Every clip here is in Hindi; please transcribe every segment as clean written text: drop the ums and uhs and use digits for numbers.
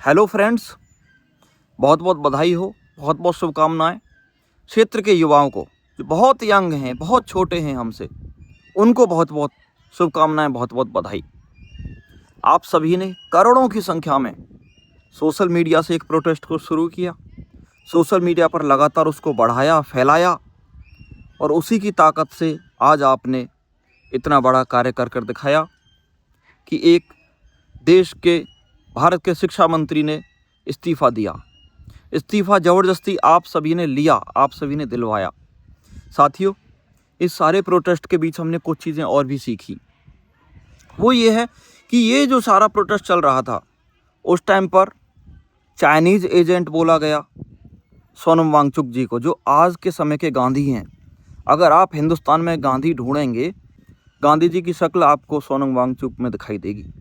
हेलो फ्रेंड्स, बहुत बहुत बधाई हो, बहुत बहुत शुभकामनाएं क्षेत्र के युवाओं को जो बहुत यंग हैं, बहुत छोटे हैं हमसे, उनको बहुत बहुत शुभकामनाएं, बहुत बहुत बधाई। आप सभी ने करोड़ों की संख्या में सोशल मीडिया से एक प्रोटेस्ट को शुरू किया, सोशल मीडिया पर लगातार उसको बढ़ाया, फैलाया और उसी की ताकत से आज आपने इतना बड़ा कार्य कर दिखाया कि एक देश के भारत के शिक्षा मंत्री ने इस्तीफ़ा दिया। इस्तीफ़ा ज़बरदस्ती आप सभी ने लिया, आप सभी ने दिलवाया। साथियों, इस सारे प्रोटेस्ट के बीच हमने कुछ चीज़ें और भी सीखी। वो ये है कि ये जो सारा प्रोटेस्ट चल रहा था, उस टाइम पर चाइनीज़ एजेंट बोला गया सोनम वांगचुक जी को, जो आज के समय के गांधी हैं। अगर आप हिंदुस्तान में गांधी ढूंढेंगे, गांधी जी की शक्ल आपको सोनम वांगचुक में दिखाई देगी।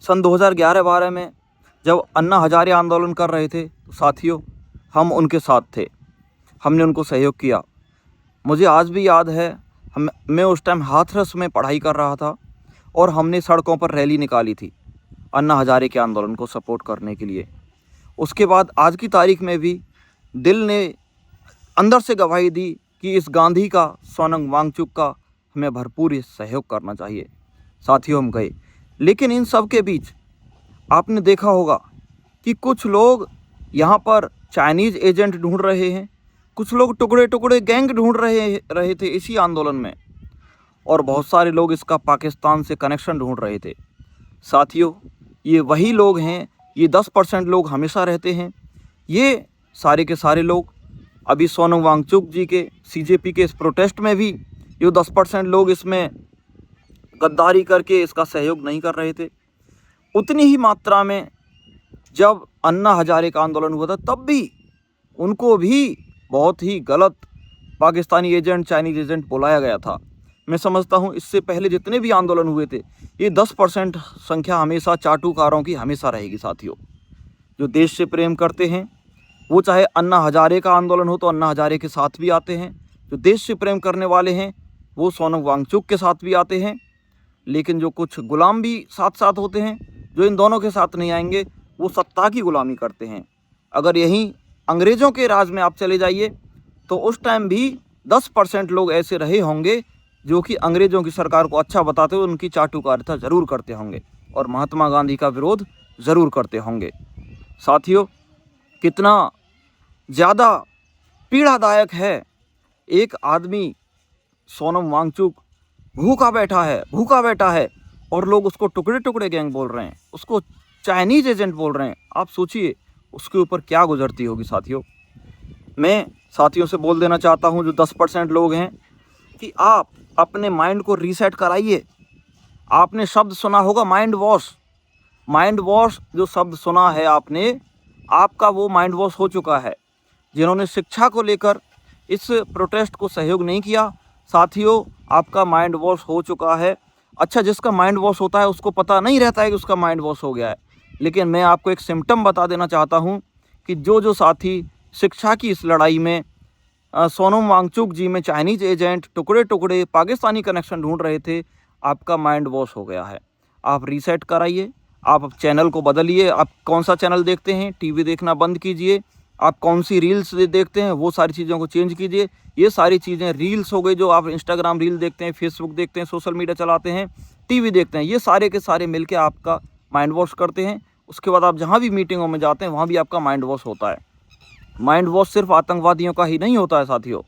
सन 2011-12 में जब अन्ना हजारे आंदोलन कर रहे थे, तो साथियों हम उनके साथ थे, हमने उनको सहयोग किया। मुझे आज भी याद है, मैं उस टाइम हाथरस में पढ़ाई कर रहा था और हमने सड़कों पर रैली निकाली थी अन्ना हजारे के आंदोलन को सपोर्ट करने के लिए। उसके बाद आज की तारीख में भी दिल ने अंदर से गवाही दी कि इस गांधी का, सोनम वांगचुक का हमें भरपूर सहयोग करना चाहिए। साथियों हम गए, लेकिन इन सब के बीच आपने देखा होगा कि कुछ लोग यहाँ पर चाइनीज़ एजेंट ढूंढ रहे हैं, कुछ लोग टुकड़े टुकड़े गैंग ढूंढ रहे थे इसी आंदोलन में, और बहुत सारे लोग इसका पाकिस्तान से कनेक्शन ढूंढ रहे थे। साथियों, ये वही लोग हैं, ये 10% लोग हमेशा रहते हैं। ये सारे के सारे लोग अभी सोनम वांगचुक जी के सीजेपी के इस प्रोटेस्ट में भी ये 10% लोग इसमें गद्दारी करके इसका सहयोग नहीं कर रहे थे। उतनी ही मात्रा में जब अन्ना हजारे का आंदोलन हुआ था, तब भी उनको भी बहुत ही गलत पाकिस्तानी एजेंट, चाइनीज़ एजेंट बुलाया गया था। मैं समझता हूँ इससे पहले जितने भी आंदोलन हुए थे, ये 10% संख्या हमेशा चाटुकारों की हमेशा रहेगी। साथियों, जो देश से प्रेम करते हैं, वो चाहे अन्ना हजारे का आंदोलन हो तो अन्ना हजारे के साथ भी आते हैं। जो देश से प्रेम करने वाले हैं, वो सोनम वांगचुक के साथ भी आते हैं। लेकिन जो कुछ गुलाम भी साथ साथ होते हैं, जो इन दोनों के साथ नहीं आएंगे, वो सत्ता की गुलामी करते हैं। अगर यहीं अंग्रेज़ों के राज में आप चले जाइए, तो उस टाइम भी 10% लोग ऐसे रहे होंगे जो कि अंग्रेज़ों की सरकार को अच्छा बताते हुए उनकी चाटुकारिता ज़रूर करते होंगे और महात्मा गांधी का विरोध ज़रूर करते होंगे। साथियों, कितना ज़्यादा पीड़ादायक है, एक आदमी सोनम वांगचुक भूखा बैठा है और लोग उसको टुकड़े टुकड़े गैंग बोल रहे हैं, उसको चाइनीज़ एजेंट बोल रहे हैं। आप सोचिए उसके ऊपर क्या गुजरती होगी। साथियों, मैं साथियों से बोल देना चाहता हूं, जो 10% लोग हैं, कि आप अपने माइंड को रीसेट कराइए। आपने शब्द सुना होगा माइंड वॉश जो शब्द सुना है आपने, आपका वो माइंड वॉश हो चुका है। जिन्होंने शिक्षा को लेकर इस प्रोटेस्ट को सहयोग नहीं किया, साथियों आपका माइंड वॉश हो चुका है। अच्छा, जिसका माइंड वॉश होता है उसको पता नहीं रहता है कि उसका माइंड वॉश हो गया है। लेकिन मैं आपको एक सिम्टम बता देना चाहता हूं कि जो साथी शिक्षा की इस लड़ाई में सोनम वांगचुक जी में चाइनीज़ एजेंट, टुकड़े टुकड़े पाकिस्तानी कनेक्शन ढूंढ रहे थे, आपका माइंड वॉश हो गया है। आप रीसेट कराइए, आप चैनल को बदलिए। आप कौन सा चैनल देखते हैं, टीवी देखना बंद कीजिए। आप कौन सी रील्स देखते हैं, वो सारी चीज़ों को चेंज कीजिए। ये सारी चीज़ें रील्स हो गई, जो आप इंस्टाग्राम रील देखते हैं, फेसबुक देखते हैं, सोशल मीडिया चलाते हैं, टीवी देखते हैं, ये सारे के सारे मिलके आपका माइंड वॉश करते हैं। उसके बाद आप जहाँ भी मीटिंगों में जाते हैं, वहाँ भी आपका माइंड वॉश होता है। माइंड वॉश सिर्फ आतंकवादियों का ही नहीं होता है। साथियों,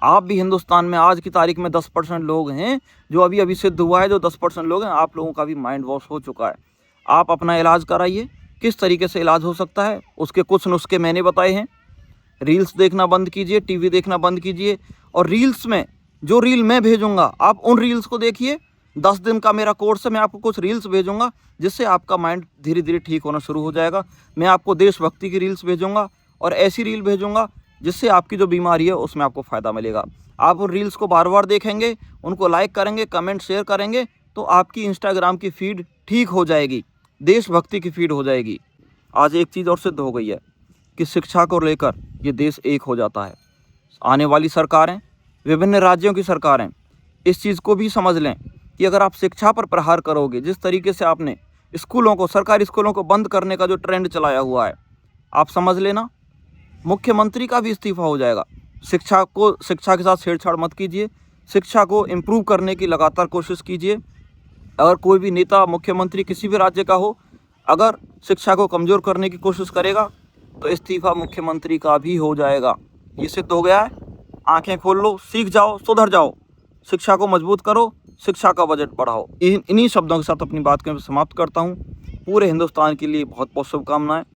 आप भी हिंदुस्तान में आज की तारीख में 10% लोग हैं, जो अभी सिद्ध हुआ है, जो 10% लोग हैं, आप लोगों का भी माइंड वॉश हो चुका है। आप अपना इलाज कराइए। किस तरीके से इलाज हो सकता है, उसके कुछ नुस्खे मैंने बताए हैं। रील्स देखना बंद कीजिए, टीवी देखना बंद कीजिए, और रील्स में जो रील मैं भेजूंगा, आप उन रील्स को देखिए। 10 दिन का मेरा कोर्स है, मैं आपको कुछ रील्स भेजूंगा, जिससे आपका माइंड धीरे धीरे ठीक होना शुरू हो जाएगा। मैं आपको देशभक्ति की रील्स भेजूंगा और ऐसी रील भेजूंगा जिससे आपकी जो बीमारी है उसमें आपको फ़ायदा मिलेगा। आप उन रील्स को बार बार देखेंगे, उनको लाइक करेंगे, कमेंट शेयर करेंगे, तो आपकी इंस्टाग्राम की फीड ठीक हो जाएगी, देशभक्ति की फीड हो जाएगी। आज एक चीज़ और सिद्ध हो गई है कि शिक्षा को लेकर ये देश एक हो जाता है। आने वाली सरकारें, विभिन्न राज्यों की सरकारें इस चीज़ को भी समझ लें कि अगर आप शिक्षा पर प्रहार करोगे, जिस तरीके से आपने स्कूलों को, सरकारी स्कूलों को बंद करने का जो ट्रेंड चलाया हुआ है, आप समझ लेना मुख्यमंत्री का भी इस्तीफा हो जाएगा। शिक्षा के साथ छेड़छाड़ मत कीजिए, शिक्षा को इम्प्रूव करने की लगातार कोशिश कीजिए। अगर कोई भी नेता, मुख्यमंत्री किसी भी राज्य का हो, अगर शिक्षा को कमज़ोर करने की कोशिश करेगा तो इस्तीफा मुख्यमंत्री का भी हो जाएगा। ये सिद्ध हो गया है। आंखें खोल लो, सीख जाओ, सुधर जाओ, शिक्षा को मजबूत करो, शिक्षा का बजट बढ़ाओ। इन्हीं शब्दों के साथ अपनी बात को समाप्त करता हूँ। पूरे हिंदुस्तान के लिए बहुत बहुत शुभकामनाएं।